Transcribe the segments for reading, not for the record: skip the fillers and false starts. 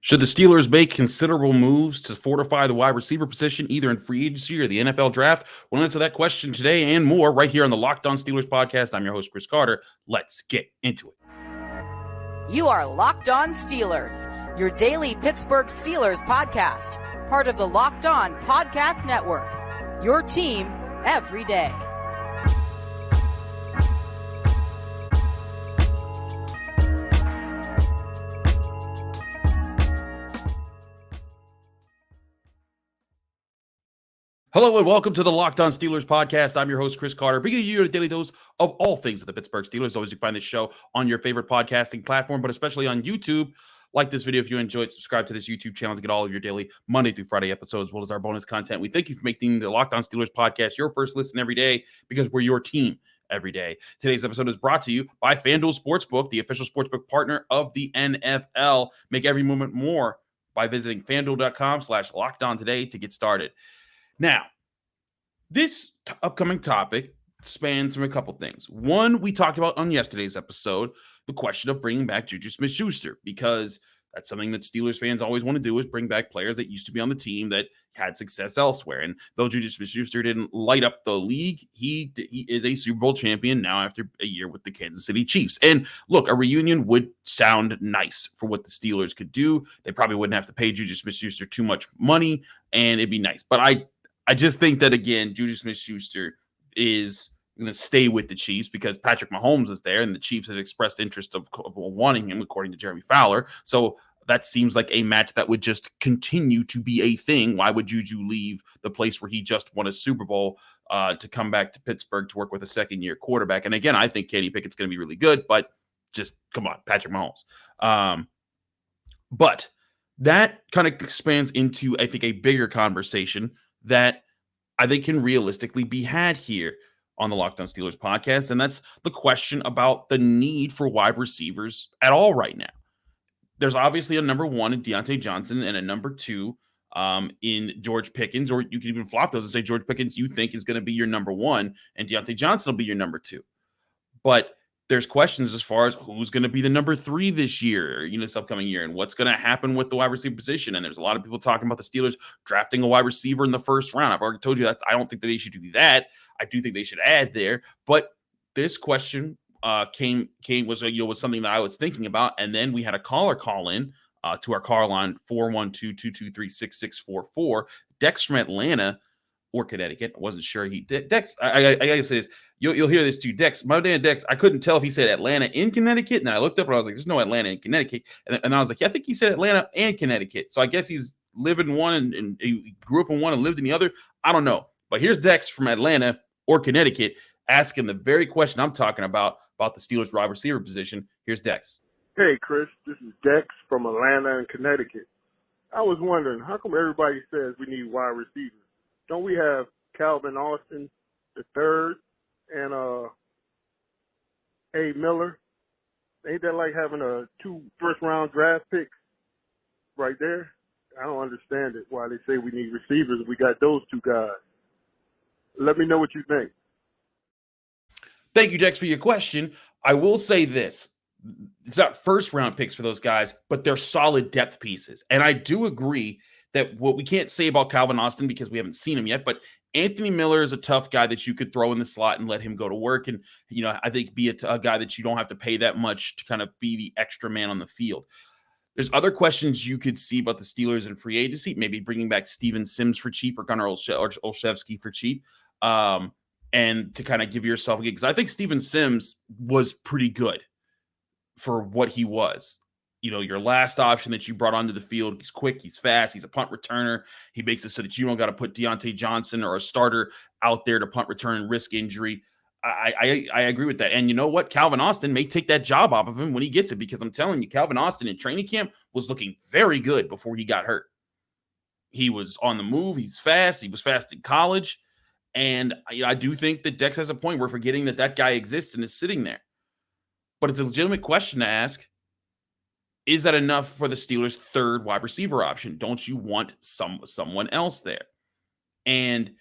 Should the Steelers make considerable moves to fortify the wide receiver position, either in free agency or the NFL draft? We'll answer that question today and more right here on the Locked On Steelers podcast. I'm your host, Chris Carter. Let's get into it. You are Locked On Steelers, your daily Pittsburgh Steelers podcast, part of the Locked On Podcast Network, your team every day. Hello and welcome to the Locked On Steelers podcast. I'm your host, Chris Carter, bringing you a daily dose of all things of the Pittsburgh Steelers. Always, you find this show on your favorite podcasting platform, but especially on YouTube. Like this video if you enjoyed. Subscribe to this YouTube channel to get all of your daily Monday through Friday episodes, as well as our bonus content. We thank you for making the Locked On Steelers podcast your first listen every day, because we're your team every day. Today's episode is brought to you by FanDuel Sportsbook, the official sportsbook partner of the NFL. Make every moment more by visiting FanDuel.com/LockedOn today to get started. Now, this upcoming topic spans from a couple things. One, we talked about on yesterday's episode, the question of bringing back JuJu Smith-Schuster, because that's something that Steelers fans always want to do, is bring back players that used to be on the team that had success elsewhere. And though JuJu Smith-Schuster didn't light up the league, he is a Super Bowl champion now after a year with the Kansas City Chiefs. And look, a reunion would sound nice for what the Steelers could do. They probably wouldn't have to pay JuJu Smith-Schuster too much money, and it'd be nice. But I just think that, again, JuJu Smith-Schuster is going to stay with the Chiefs because Patrick Mahomes is there, and the Chiefs have expressed interest of wanting him, according to Jeremy Fowler. So that seems like a match that would just continue to be a thing. Why would JuJu leave the place where he just won a Super Bowl to come back to Pittsburgh to work with a second-year quarterback? And again, I think Kenny Pickett's going to be really good, but just come on, Patrick Mahomes. But that kind of expands into, I think, a bigger conversation that I think can realistically be had here on the Locked On Steelers podcast, and that's the question about the need for wide receivers at all right now. There's obviously a number one in Diontae Johnson and a number two in George Pickens, or you can even flop those and say George Pickens you think is going to be your number one, and Diontae Johnson will be your number two. But there's questions as far as who's going to be the number three this year, this upcoming year, and what's going to happen with the wide receiver position. And there's a lot of people talking about the Steelers drafting a wide receiver in the first round. I've already told you that I don't think that they should do that. I do think they should add there. But this question was something that I was thinking about. And then we had a caller call in to our call line 412-223-6644. Dex from Atlanta or Connecticut. I wasn't sure Dex. I gotta say this. You'll hear this too. Dex, my dad Dex, I couldn't tell if he said Atlanta in Connecticut. And then I looked up and I was like, there's no Atlanta in Connecticut. And I was like, yeah, I think he said Atlanta and Connecticut. So I guess he's lived in one and he grew up in one and lived in the other. I don't know. But here's Dex from Atlanta or Connecticut asking the very question I'm talking about the Steelers wide receiver position. Here's Dex. Hey, Chris, this is Dex from Atlanta and Connecticut. I was wondering, how come everybody says we need wide receivers? Don't we have Calvin Austin the third and A. Miller? Ain't that like having two first-round draft picks right there? I don't understand it, why they say we need receivers if we got those two guys. Let me know what you think. Thank you, Dex, for your question. I will say this. It's not first-round picks for those guys, but they're solid depth pieces. And I do agree that what we can't say about Calvin Austin because we haven't seen him yet, but Anthony Miller is a tough guy that you could throw in the slot and let him go to work. And, I think be a guy that you don't have to pay that much to kind of be the extra man on the field. There's other questions you could see about the Steelers in free agency, maybe bringing back Steven Sims for cheap or Gunnar Olszewski for cheap. And to kind of give yourself a gig, because I think Steven Sims was pretty good for what he was. Your last option that you brought onto the field, he's quick, he's fast, he's a punt returner. He makes it so that you don't got to put Diontae Johnson or a starter out there to punt return and risk injury. I agree with that. And you know what? Calvin Austin may take that job off of him when he gets it, because I'm telling you, Calvin Austin in training camp was looking very good before he got hurt. He was on the move. He's fast. He was fast in college. And I do think that Dex has a point. We're forgetting that guy exists and is sitting there. But it's a legitimate question to ask. Is that enough for the Steelers' third wide receiver option? Don't you want someone else there? And,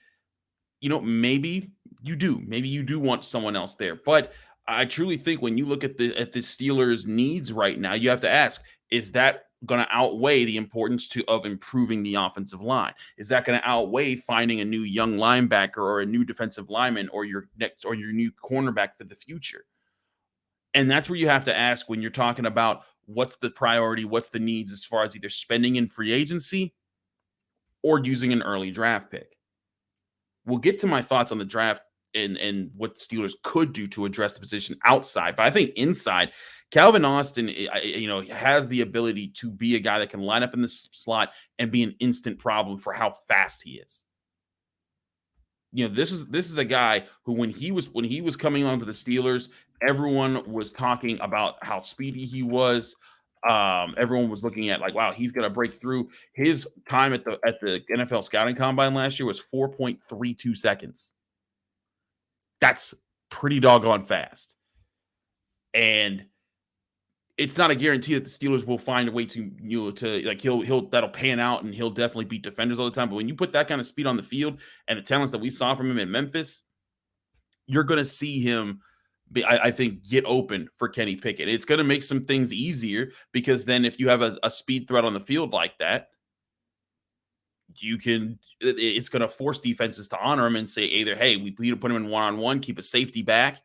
maybe you do. Maybe you do want someone else there. But I truly think when you look at the Steelers' needs right now, you have to ask, is that going to outweigh the importance of improving the offensive line? Is that going to outweigh finding a new young linebacker or a new defensive lineman or your new cornerback for the future? And that's where you have to ask when you're talking about what's the priority, what's the needs as far as either spending in free agency or using an early draft pick. We'll get to my thoughts on the draft and what Steelers could do to address the position outside. But I think inside, Calvin Austin, has the ability to be a guy that can line up in the slot and be an instant problem for how fast he is. This is a guy who when he was coming onto the Steelers, everyone was talking about how speedy he was. Everyone was looking at like, wow, he's going to break through. His time at the NFL scouting combine last year was 4.32 seconds. That's pretty doggone fast. And it's not a guarantee that the Steelers will find a way to that'll pan out and he'll definitely beat defenders all the time. But when you put that kind of speed on the field and the talents that we saw from him in Memphis, you're going to see him, I think, get open for Kenny Pickett. It's going to make some things easier because then if you have a speed threat on the field like that, it's going to force defenses to honor him and say either, hey, we put him in one-on-one, keep a safety back.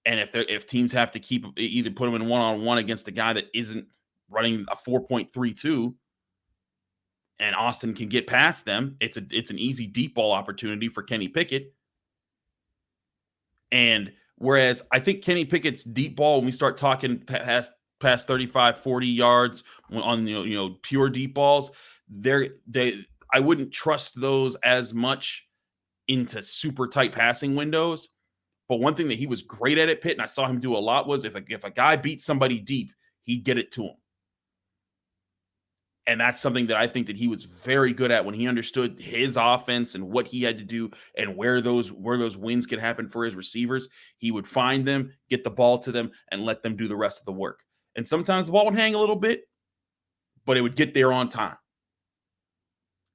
And if teams have to either put him in one-on-one against a guy that isn't running a 4.32 and Austin can get past them, it's an easy deep ball opportunity for Kenny Pickett. And whereas I think Kenny Pickett's deep ball, when we start talking past 35, 40 yards on pure deep balls, I wouldn't trust those as much into super tight passing windows. But one thing that he was great at Pitt, and I saw him do a lot, was if a guy beat somebody deep, he'd get it to him. And that's something that I think that he was very good at when he understood his offense and what he had to do and where those wins could happen for his receivers. He would find them, get the ball to them, and let them do the rest of the work. And sometimes the ball would hang a little bit, but it would get there on time.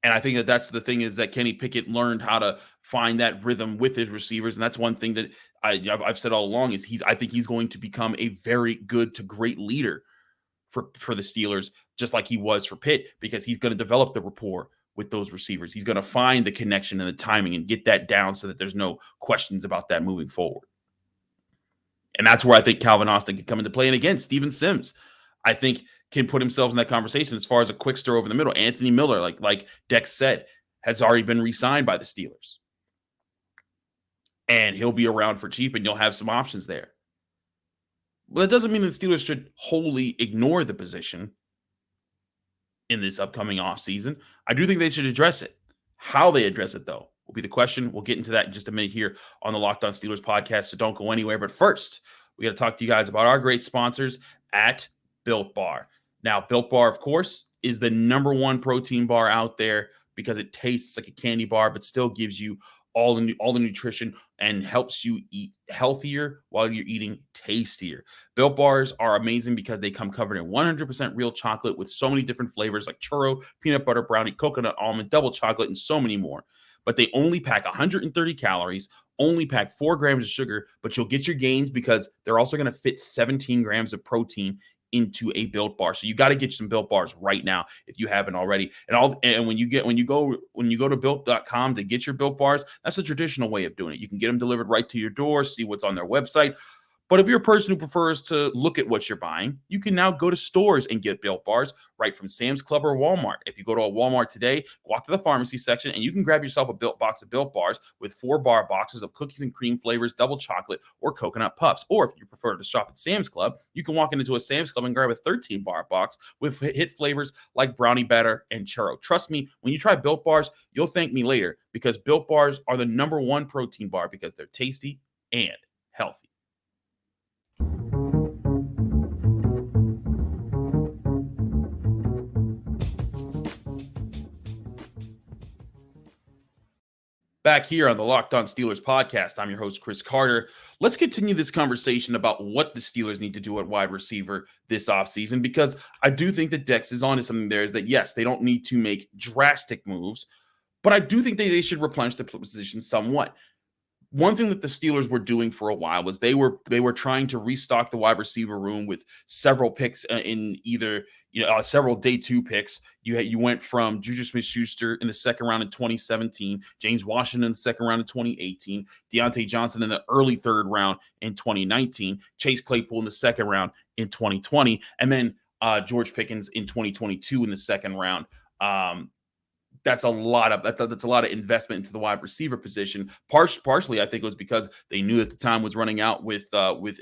And I think that that's the thing is that Kenny Pickett learned how to find that rhythm with his receivers. And that's one thing that I've said all along is I think he's going to become a very good to great leader for the Steelers, just like he was for Pitt, because he's going to develop the rapport with those receivers. He's going to find the connection and the timing and get that down so that there's no questions about that moving forward. And that's where I think Calvin Austin can come into play. And again, Steven Sims, I think, can put himself in that conversation as far as a quick stir over the middle. Anthony Miller, like Dex said, has already been re-signed by the Steelers. And he'll be around for cheap, and you'll have some options there. Well, that doesn't mean the Steelers should wholly ignore the position in this upcoming offseason. I do think they should address it. How they address it, though, will be the question. We'll get into that in just a minute here on the Locked On Steelers podcast, so don't go anywhere. But first, we got to talk to you guys about our great sponsors at Built Bar. Now, Built Bar, of course, is the number one protein bar out there because it tastes like a candy bar, but still gives you all the nutrition and helps you eat healthier while you're eating tastier. Built Bars are amazing because they come covered in 100% real chocolate with so many different flavors like churro, peanut butter brownie, coconut almond, double chocolate, and so many more. But they only pack 130 calories, only pack 4 grams of sugar, but you'll get your gains because they're also going to fit 17 grams of protein into a Built Bar. So you got to get some Built Bars right now if you haven't already. And when you go to built.com to get your Built Bars, that's the traditional way of doing it. You can get them delivered right to your door, see what's on their website. But if you're a person who prefers to look at what you're buying, you can now go to stores and get Built Bars right from Sam's Club or Walmart. If you go to a Walmart today, walk to the pharmacy section and you can grab yourself a Built box of Built Bars with 4 bar boxes of cookies and cream flavors, double chocolate, or coconut puffs. Or if you prefer to shop at Sam's Club, you can walk into a Sam's Club and grab a 13 bar box with hit flavors like brownie batter and churro. Trust me, when you try Built Bars, you'll thank me later because Built Bars are the number one protein bar because they're tasty and healthy. Back here on the Locked On Steelers podcast, I'm your host, Chris Carter. Let's continue this conversation about what the Steelers need to do at wide receiver this offseason, because I do think that Dex is onto something there, is that, yes, they don't need to make drastic moves, but I do think they should replenish the position somewhat. one thing that the Steelers were doing for a while was they were trying to restock the wide receiver room with several picks in either several day 2 picks. You went from JuJu Smith-Schuster in the second round in 2017, James Washington in the second round in 2018, Deontay Johnson in the early third round in 2019, Chase Claypool in the second round in 2020, and then George Pickens in 2022 in the second round. That's a lot of investment into the wide receiver position. Partially, I think it was because they knew that the time was running out with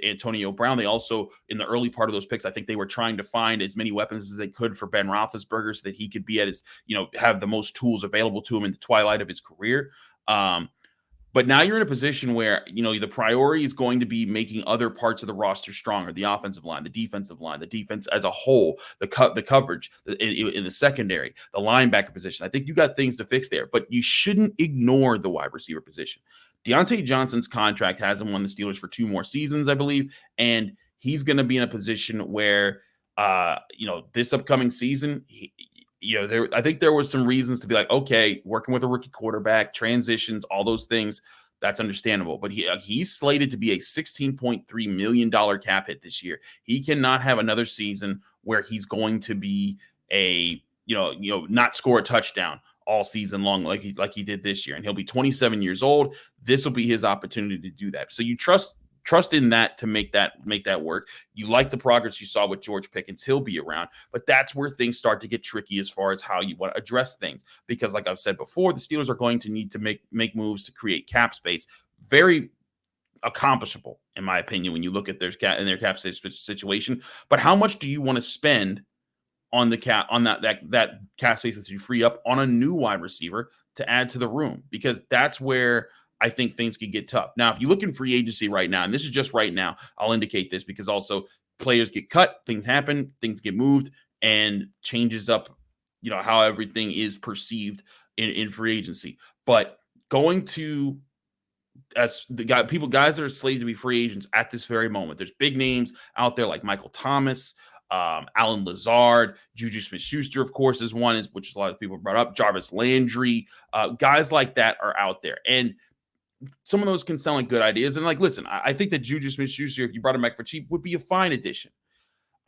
Antonio Brown. They also, in the early part of those picks, I think they were trying to find as many weapons as they could for Ben Roethlisberger so that he could be at his, have the most tools available to him in the twilight of his career. But now you're in a position where, the priority is going to be making other parts of the roster stronger, the offensive line, the defense as a whole, the coverage in the secondary, the linebacker position. I think you got things to fix there, but you shouldn't ignore the wide receiver position. Deontay Johnson's contract has him on the Steelers for 2 more seasons, I believe, and he's going to be in a position where, this upcoming season, I think there was some reasons to be like, okay, working with a rookie quarterback, transitions, all those things, that's understandable. But he's slated to be a $16.3 million cap hit this year. He cannot have another season where he's going to be not score a touchdown all season long like he did this year. And he'll be 27 years old. This will be his opportunity to do that. So you trust in that to make that work. You like the progress you saw with George Pickens. He'll be around, but that's where things start to get tricky as far as how you want to address things. Because like I've said before, the Steelers are going to need to make moves to create cap space. Very accomplishable, in my opinion, when you look at their cap space situation. But how much do you want to spend on that cap space that you free up on a new wide receiver to add to the room? Because that's where I think things could get tough. Now, if you look in free agency right now, and this is just right now, I'll indicate this because also players get cut, things happen, things get moved, and changes up, how everything is perceived in free agency. But going to guys that are slated to be free agents at this very moment, there's big names out there like Michael Thomas, Alan Lazard, JuJu Smith-Schuster, of course, is one, which a lot of people brought up. Jarvis Landry, guys like that are out there, and some of those can sound like good ideas. And listen, I think that JuJu Smith-Schuster, if you brought him back for cheap, would be a fine addition.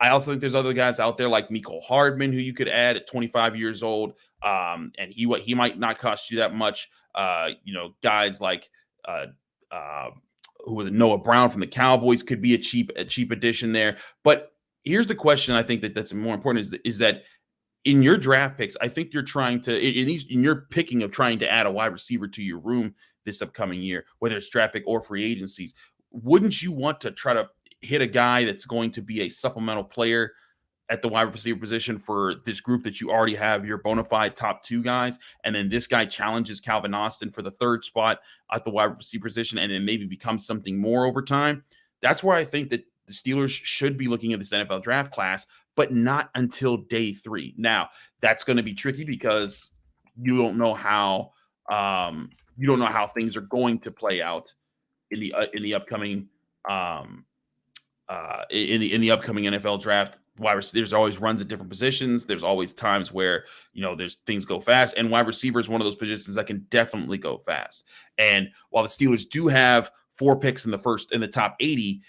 I also think there's other guys out there like Mecole Hardman, who you could add at 25 years old. And he might not cost you that much. Guys like who was Noah Brown from the Cowboys could be a cheap addition there. But here's the question I think that's more important is that in your draft picks, I think you're trying to, in your picking of trying to add a wide receiver to your room this upcoming year, whether it's draft pick or free agencies, wouldn't you want to try to hit a guy that's going to be a supplemental player at the wide receiver position for this group that you already have your bona fide top 2 guys, and then this guy challenges Calvin Austin for the 3rd spot at the wide receiver position and then maybe becomes something more over time? That's where I think that the Steelers should be looking at this NFL draft class, but not until day 3. Now, that's going to be tricky because you don't know how things are going to play out in the upcoming in the upcoming NFL draft. There's always runs at different positions. There's always times where there's things go fast, and wide receiver is one of those positions that can definitely go fast. And while the Steelers do have 4 picks in the top 80,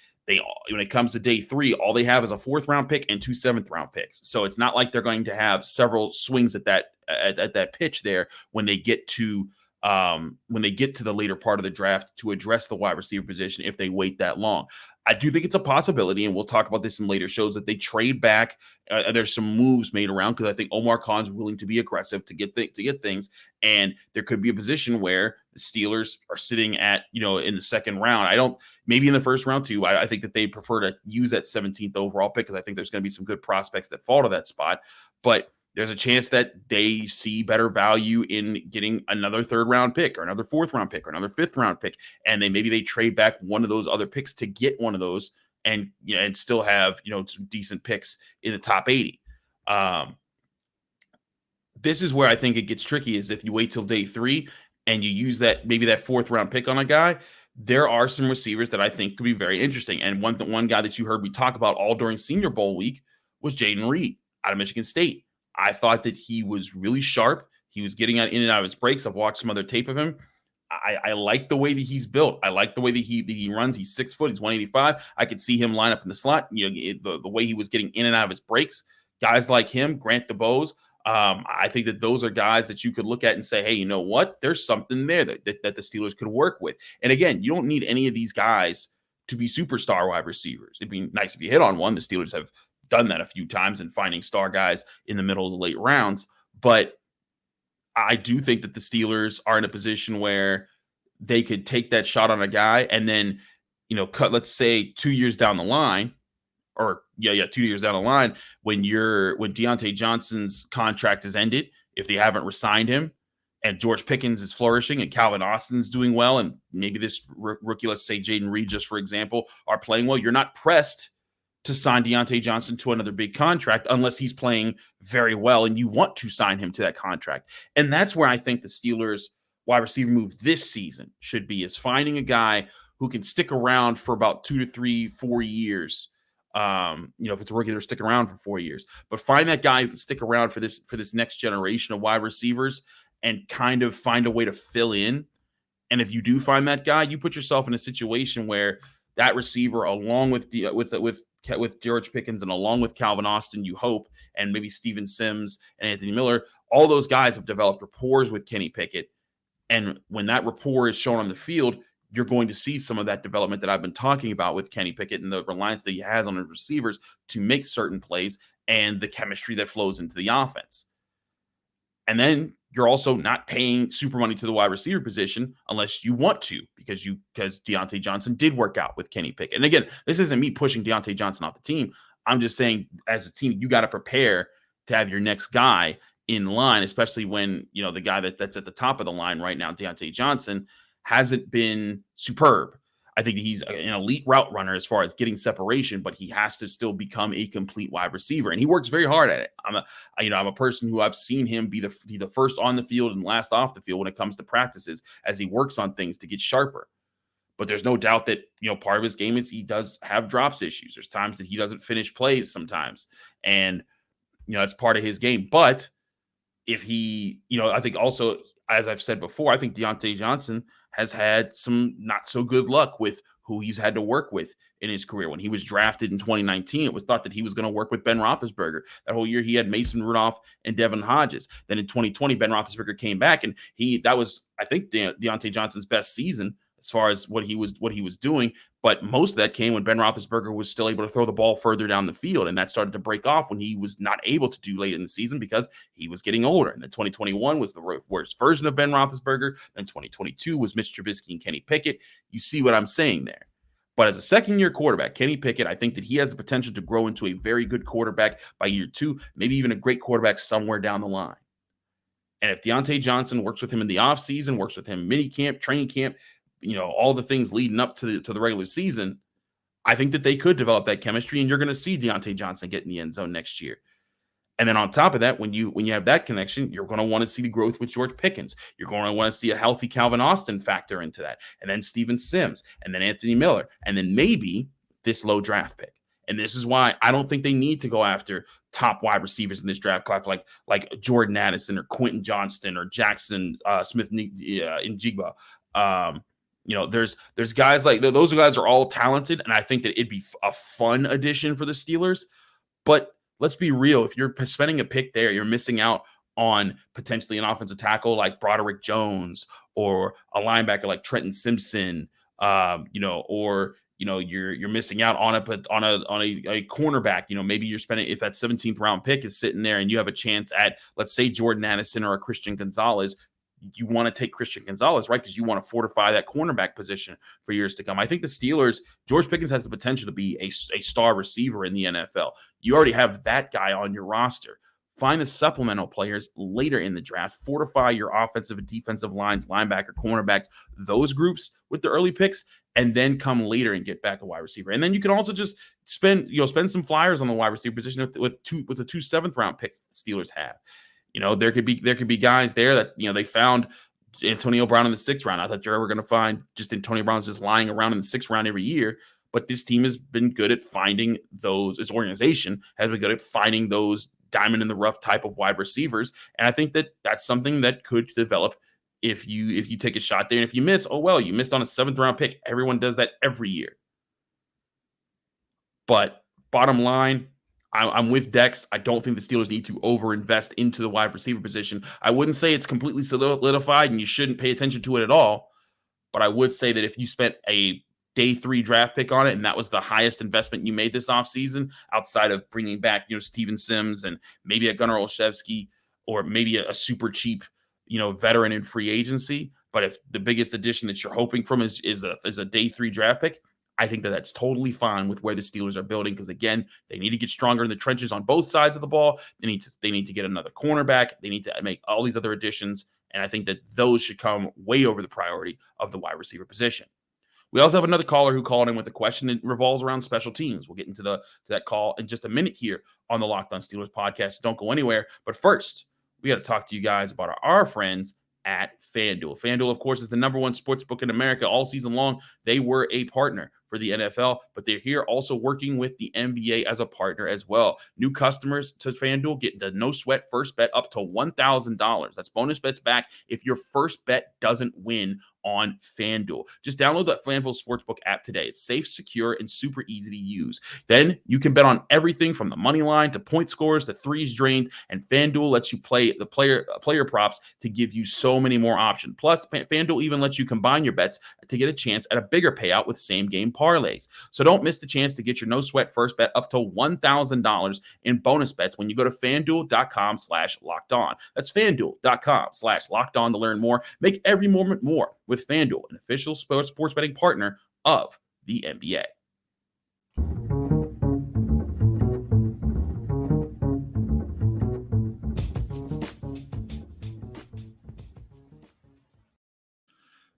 when it comes to day 3, all they have is a 4th round pick and 2 7th round picks. So it's not like they're going to have several swings at that pitch there when they get to the later part of the draft to address the wide receiver position if they wait that long. I do think it's a possibility, and we'll talk about this in later shows, that they trade back. There's some moves made around because I think Omar Khan's willing to be aggressive to get things, and there could be a position where the Steelers are sitting at in the second round. Maybe in the first round too. I think that they prefer to use that 17th overall pick because I think there's going to be some good prospects that fall to that spot, but there's a chance that they see better value in getting another 3rd round pick or another 4th round pick or another 5th round pick. And maybe they trade back one of those other picks to get one of those and still have, some decent picks in the top 80. This is where I think it gets tricky is if you wait till day 3 and you use maybe that 4th round pick on a guy, there are some receivers that I think could be very interesting. And one guy that you heard me talk about all during Senior Bowl week was Jayden Reed out of Michigan State. I thought that he was really sharp. He was getting in and out of his breaks. I've watched some other tape of him. I like the way that he's built. I like the way that he runs. He's 6 foot. He's 185. I could see him line up in the slot. The way he was getting in and out of his breaks. Guys like him, Grant DeBose. I think that those are guys that you could look at and say, hey, you know what? There's something there that the Steelers could work with. And again, you don't need any of these guys to be superstar wide receivers. It'd be nice if you hit on one. The Steelers have done that a few times in finding star guys in the middle of the late rounds. But I do think that the Steelers are in a position where they could take that shot on a guy and then, cut, let's say 2 years down the line, or 2 years down the line, when Deontay Johnson's contract is ended, if they haven't re-signed him, and George Pickens is flourishing and Calvin Austin's doing well, and maybe this rookie, let's say Jayden Reed, just for example, are playing well, you're not pressed to sign Deontay Johnson to another big contract unless he's playing very well and you want to sign him to that contract. And that's where I think the Steelers wide receiver move this season should be, is finding a guy who can stick around for about 2 to 3, 4 years. If it's a rookie, they're sticking around for 4 years, but find that guy who can stick around for this next generation of wide receivers and kind of find a way to fill in. And if you do find that guy, you put yourself in a situation where that receiver, along with George Pickens and along with Calvin Austin, you hope, and maybe Steven Sims and Anthony Miller, all those guys have developed rapport with Kenny Pickett. And when that rapport is shown on the field, you're going to see some of that development that I've been talking about with Kenny Pickett and the reliance that he has on his receivers to make certain plays and the chemistry that flows into the offense. And then you're also not paying super money to the wide receiver position unless you want to, because Deontay Johnson did work out with Kenny Pickett. And again, this isn't me pushing Deontay Johnson off the team. I'm just saying, as a team, you got to prepare to have your next guy in line, especially when, the guy that's at the top of the line right now, Deontay Johnson, hasn't been superb. I think he's an elite route runner as far as getting separation, but he has to still become a complete wide receiver, and he works very hard at it. I'm a person who I've seen him be the first on the field and last off the field when it comes to practices as he works on things to get sharper. But there's no doubt that, part of his game is he does have drops issues. There's times that he doesn't finish plays sometimes, and it's part of his game. But if he, I think also, as I've said before, I think Deontay Johnson has had some not so good luck with who he's had to work with in his career. When he was drafted in 2019, it was thought that he was going to work with Ben Roethlisberger. That whole year he had Mason Rudolph and Devin Hodges. Then in 2020, Ben Roethlisberger came back, and that was, I think, Deontay Johnson's best season as far as what he was doing. But most of that came when Ben Roethlisberger was still able to throw the ball further down the field, and that started to break off when he was not able to do late in the season because he was getting older. And then 2021 was the worst version of Ben Roethlisberger. Then 2022 was Mitch Trubisky and Kenny Pickett. You see what I'm saying there. But as a second-year quarterback, Kenny Pickett, I think that he has the potential to grow into a very good quarterback by year 2, maybe even a great quarterback somewhere down the line. And if Deontay Johnson works with him in the offseason, works with him mini camp, training camp, all the things leading up to the regular season, I think that they could develop that chemistry, and you're going to see Deontay Johnson get in the end zone next year. And then on top of that, when you have that connection, you're going to want to see the growth with George Pickens. You're going to want to see a healthy Calvin Austin factor into that, and then Steven Sims, and then Anthony Miller, and then maybe this low draft pick. And this is why I don't think they need to go after top wide receivers in this draft class, like Jordan Addison or Quentin Johnston or Jackson Smith-Njigba. There's guys like those guys are all talented, and I think that it'd be a fun addition for the Steelers. But let's be real. If you're spending a pick there, you're missing out on potentially an offensive tackle like Broderick Jones or a linebacker like Trenton Simpson, or you're missing out on a cornerback. Maybe you're spending, if that 17th round pick is sitting there and you have a chance at, let's say, Jordan Addison or a Christian Gonzalez, you want to take Christian Gonzalez, right? Because you want to fortify that cornerback position for years to come. I think the Steelers, George Pickens has the potential to be a star receiver in the NFL. You already have that guy on your roster. Find the supplemental players later in the draft. Fortify your offensive and defensive lines, linebacker, cornerbacks, those groups with the early picks, and then come later and get back a wide receiver. And then you can also just spend some flyers on the wide receiver position with the 2 7th-round picks the Steelers have. There could be guys there that, they found Antonio Brown in the 6th round. I thought you're ever going to find just Antonio Brown's just lying around in the 6th round every year. But this team has been good at finding those. This organization has been good at finding those diamond in the rough type of wide receivers. And I think that that's something that could develop if you take a shot there. And if you miss, oh well, you missed on a 7th round pick. Everyone does that every year. But bottom line, I'm with Dex. I don't think the Steelers need to overinvest into the wide receiver position. I wouldn't say it's completely solidified and you shouldn't pay attention to it at all. But I would say that if you spent a day 3 draft pick on it, and that was the highest investment you made this offseason, outside of bringing back, Steven Sims and maybe a Gunnar Olszewski, or maybe a super cheap, veteran in free agency. But if the biggest addition that you're hoping from is a day 3 draft pick, I think that that's totally fine with where the Steelers are building, because again, they need to get stronger in the trenches on both sides of the ball. They need to get another cornerback. They need to make all these other additions, and I think that those should come way over the priority of the wide receiver position. We also have another caller who called in with a question that revolves around special teams. We'll get into that call in just a minute here on the Locked On Steelers podcast. Don't go anywhere. But first, we got to talk to you guys about our friends at FanDuel. FanDuel, of course, is the number one sports book in America. All season long, they were a partner for the NFL, but they're here also working with the NBA as a partner as well. New customers to FanDuel get the no-sweat first bet up to $1,000. That's bonus bets back if your first bet doesn't win on FanDuel. Just download the FanDuel Sportsbook app today. It's safe, secure, and super easy to use. Then you can bet on everything from the money line to point scores to threes drained, and FanDuel lets you play the player props to give you so many more options. Plus, FanDuel even lets you combine your bets to get a chance at a bigger payout with same-game parlays. So don't miss the chance to get your no-sweat first bet up to $1,000 in bonus bets when you go to FanDuel.com/LockedOn. That's FanDuel.com/LockedOn to learn more. Make every moment more with FanDuel, an official sports betting partner of the NBA.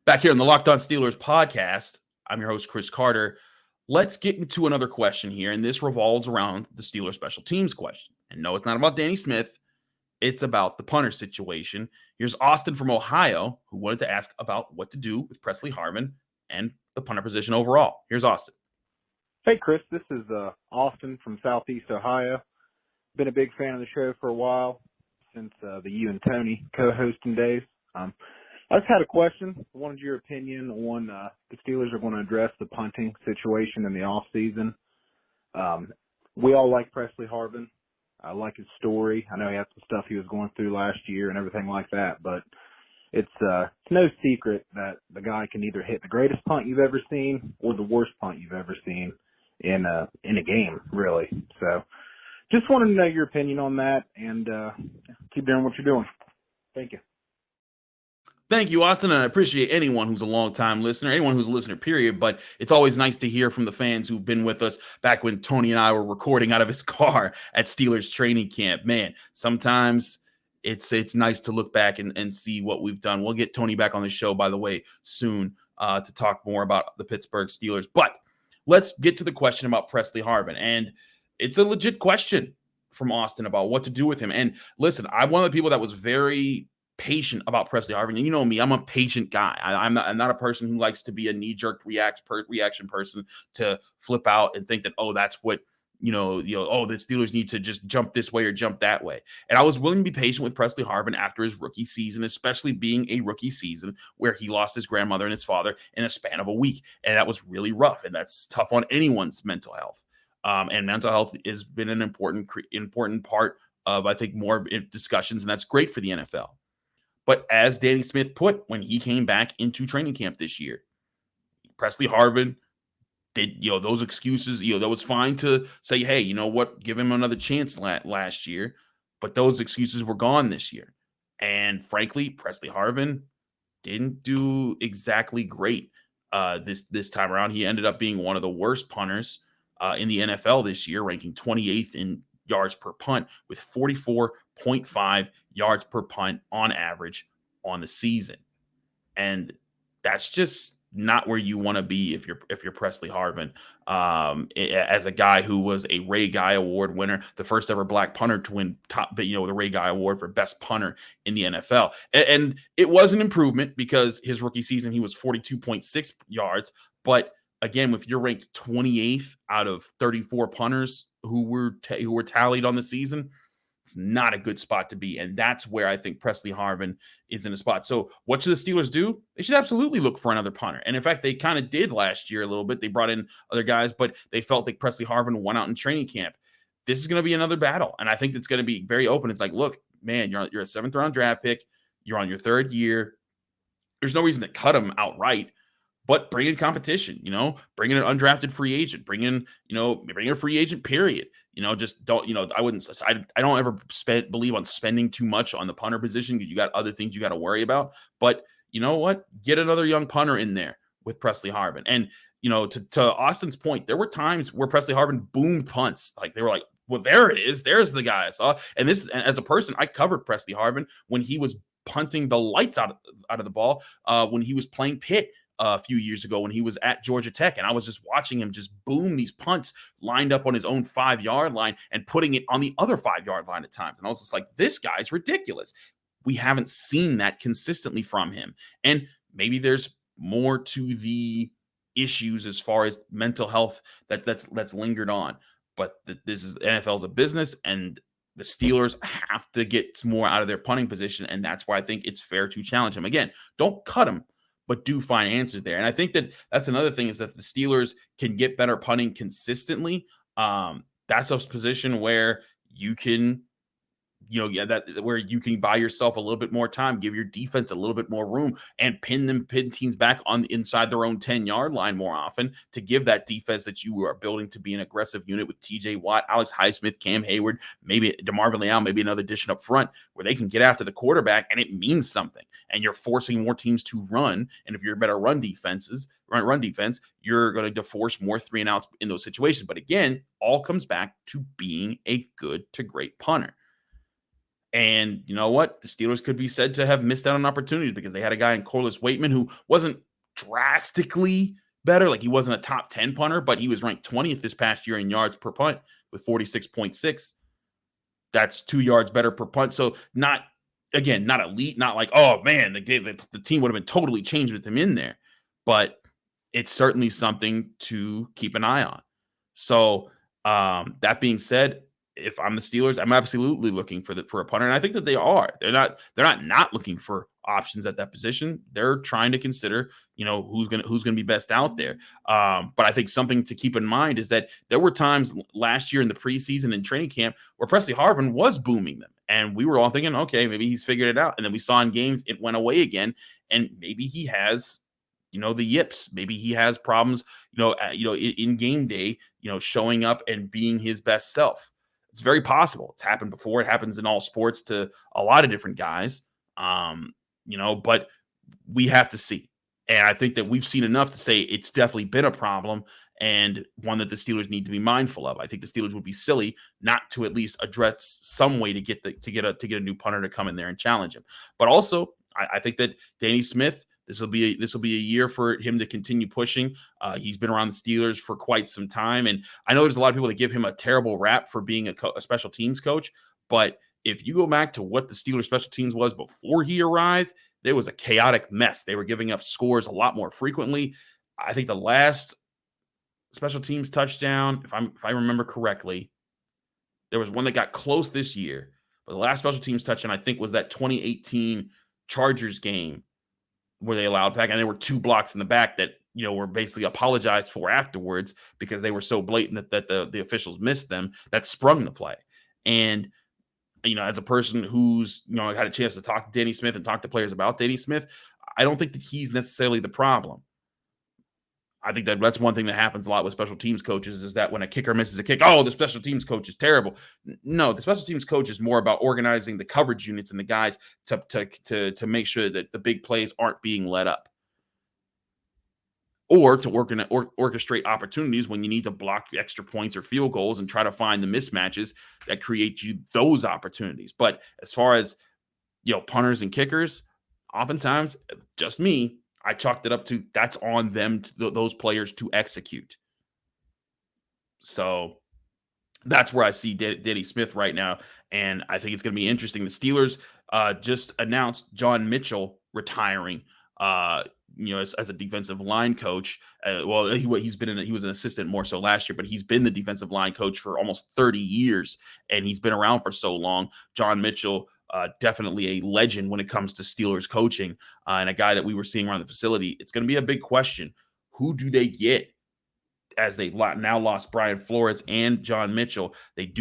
Back here on the Locked On Steelers podcast, I'm your host, Chris Carter. Let's get into another question here, and this revolves around the Steelers special teams question. And no, it's not about Danny Smith. It's about the punter situation. Here's Austin from Ohio, who wanted to ask about what to do with Pressley Hardman and the punter position overall. Here's Austin. Hey, Chris. This is Austin from Southeast Ohio. Been a big fan of the show for a while, since the you and Tony co-hosting days. I just had a question. I wanted your opinion on the Steelers are going to address the punting situation in the offseason. We all like Pressley Hardman. I like his story. I know he had some stuff he was going through last year and everything like that, but it's no secret that the guy can either hit the greatest punt you've ever seen or the worst punt you've ever seen in a game, really. So just wanted to know your opinion on that, and keep doing what you're doing. Thank you. Thank you, Austin, and I appreciate anyone who's a long-time listener, anyone who's a listener, period, but it's always nice to hear from the fans who've been with us back when Tony and I were recording out of his car at Steelers training camp. Man, sometimes it's nice to look back and see what we've done. We'll get Tony back on the show, by the way, soon to talk more about the Pittsburgh Steelers. But let's get to the question about Pressley Hardman, and it's a legit question from Austin about what to do with him. And listen, I'm one of the people that was very patient about Pressley Hardman. And you know me, I'm a patient guy. I'm not a person who likes to be a knee-jerk reaction person to flip out and think that, oh, that's what, the Steelers need to just jump this way or jump that way. And I was willing to be patient with Pressley Hardman after his rookie season, especially being a rookie season where he lost his grandmother and his father in a span of a week. And that was really rough. And that's tough on anyone's mental health. And mental health has been an important part of, I think, more discussions. And that's great for the NFL. But as Danny Smith put when he came back into training camp this year, Pressley Hardman did, those excuses, that was fine to say, hey, you know what, give him another chance last year. But those excuses were gone this year. And frankly, Pressley Hardman didn't do exactly great this time around. He ended up being one of the worst punters in the NFL this year, ranking 28th in yards per punt with 44.5 yards per punt on average on the season. And that's just not where you want to be if you're Pressley Hardman. As a guy who was a Ray Guy Award winner, the first ever black punter to win the Ray Guy Award for best punter in the NFL. And it was an improvement because his rookie season, he was 42.6 yards. But again, if you're ranked 28th out of 34 punters who were tallied on the season, It's not a good spot to be. And that's where I think Presley Harvin is in a spot. So what should the Steelers do? They should absolutely look for another punter. And in fact, they kind of did last year a little bit. They brought in other guys, but they felt like Presley Harvin went out in training camp. This is going to be another battle. And I think it's going to be very open. It's like, look, man, you're a 7th round draft pick. You're on your 3rd year. There's no reason to cut him outright. But bring in competition, bring in an undrafted free agent, bring in a free agent, period. Just don't, I don't ever believe on spending too much on the punter position because you got other things you got to worry about. But you know what? Get another young punter in there with Presley Harvin. And, to Austin's point, there were times where Presley Harvin boomed punts. Like they were like, well, there it is. There's the guy I saw. And as a person, I covered Presley Harvin when he was punting the lights out of the ball when he was playing Pitt a few years ago when he was at Georgia Tech. And I was just watching him just boom these punts lined up on his own 5-yard line and putting it on the other 5-yard line at times. And I was just like, this guy's ridiculous. We haven't seen that consistently from him. And maybe there's more to the issues as far as mental health that's lingered on. But this is NFL's a business, and the Steelers have to get more out of their punting position. And that's why I think it's fair to challenge him. Again, don't cut him, but do find answers there. And I think that's another thing is that the Steelers can get better punting consistently. That's a position where you can, where you can buy yourself a little bit more time, give your defense a little bit more room, and pin teams back on the inside their own 10-yard line more often to give that defense that you are building to be an aggressive unit with TJ Watt, Alex Highsmith, Cam Hayward, maybe DeMarvin Leal, maybe another addition up front where they can get after the quarterback and it means something. And you're forcing more teams to run. And if you're better run defense, you're going to force more 3-and-outs in those situations. But again, all comes back to being a good to great punter. And you know what? The Steelers could be said to have missed out on opportunities because they had a guy in Corliss Waitman who wasn't drastically better. Like he wasn't a top 10 punter, but he was ranked 20th this past year in yards per punt with 46.6. That's 2 yards better per punt. So not elite, not like, oh man, the team would have been totally changed with him in there. But it's certainly something to keep an eye on. So that being said, if I'm the Steelers, I'm absolutely looking for a punter, and I think that they are. They're not looking for options at that position. They're trying to consider, who's gonna be best out there. But I think something to keep in mind is that there were times last year in the preseason and training camp where Presley Harvin was booming them, and we were all thinking, okay, maybe he's figured it out. And then we saw in games it went away again, and maybe he has, the yips. Maybe he has problems, in game day, showing up and being his best self. It's very possible. It's happened before. It happens in all sports to a lot of different guys, but we have to see. And I think that we've seen enough to say it's definitely been a problem and one that the Steelers need to be mindful of. I think the Steelers would be silly not to at least address some way to get a new punter to come in there and challenge him. But also, I think that Danny Smith, this will be a year for him to continue pushing. He's been around the Steelers for quite some time, and I know there's a lot of people that give him a terrible rap for being a special teams coach. But if you go back to what the Steelers special teams was before he arrived, it was a chaotic mess. They were giving up scores a lot more frequently. I think the last special teams touchdown, if I remember correctly, there was one that got close this year. But the last special teams touchdown, I think, was that 2018 Chargers game where they allowed back, and there were 2 blocks in the back that, were basically apologized for afterwards because they were so blatant that the officials missed them. That sprung the play. And, as a person who's, had a chance to talk to Danny Smith and talk to players about Danny Smith, I don't think that he's necessarily the problem. I think that that's one thing that happens a lot with special teams coaches is that when a kicker misses a kick, oh, the special teams coach is terrible. No, the special teams coach is more about organizing the coverage units and the guys to make sure that the big plays aren't being let up, or to orchestrate opportunities when you need to block extra points or field goals and try to find the mismatches that create you those opportunities. But as far as, punters and kickers, oftentimes, just me, I chalked it up to that's on them, those players to execute. So that's where I see Danny Smith right now. And I think it's going to be interesting. The Steelers just announced John Mitchell retiring as a defensive line coach. He was an assistant more so last year, but he's been the defensive line coach for almost 30 years, and he's been around for so long. John Mitchell, definitely a legend when it comes to Steelers coaching, and a guy that we were seeing around the facility. It's going to be a big question. Who do they get? As they've now lost Brian Flores and John Mitchell, I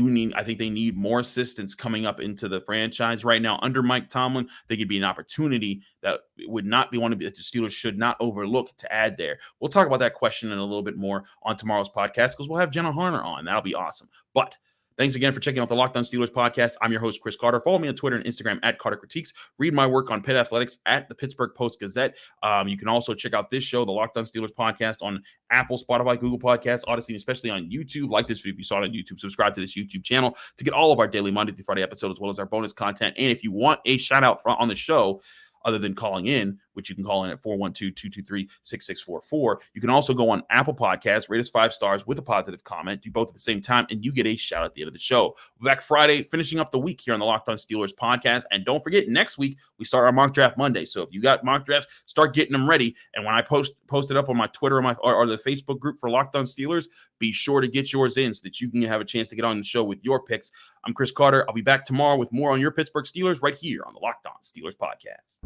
think they need more assistants coming up into the franchise right now. Under Mike Tomlin, they could be an opportunity that would not be one of the Steelers should not overlook to add there. We'll talk about that question in a little bit more on tomorrow's podcast because we'll have Jenna Harner on. That'll be awesome. But thanks again for checking out the Locked On Steelers podcast. I'm your host, Chris Carter. Follow me on Twitter and Instagram at Carter Critiques. Read my work on Pitt Athletics at the Pittsburgh Post-Gazette. You can also check out this show, the Locked On Steelers podcast, on Apple, Spotify, Google Podcasts, Odyssey, and especially on YouTube. Like this video if you saw it on YouTube. Subscribe to this YouTube channel to get all of our daily Monday through Friday episodes as well as our bonus content. And if you want a shout-out on the show, other than calling in, which you can call in at 412-223-6644. You can also go on Apple Podcasts, rate us 5 stars with a positive comment, do both at the same time, and you get a shout at the end of the show. We're back Friday, finishing up the week here on the Locked On Steelers podcast. And don't forget, next week, we start our mock draft Monday. So if you got mock drafts, start getting them ready. And when I post it up on my Twitter or the Facebook group for Locked On Steelers, be sure to get yours in so that you can have a chance to get on the show with your picks. I'm Chris Carter. I'll be back tomorrow with more on your Pittsburgh Steelers right here on the Locked On Steelers podcast.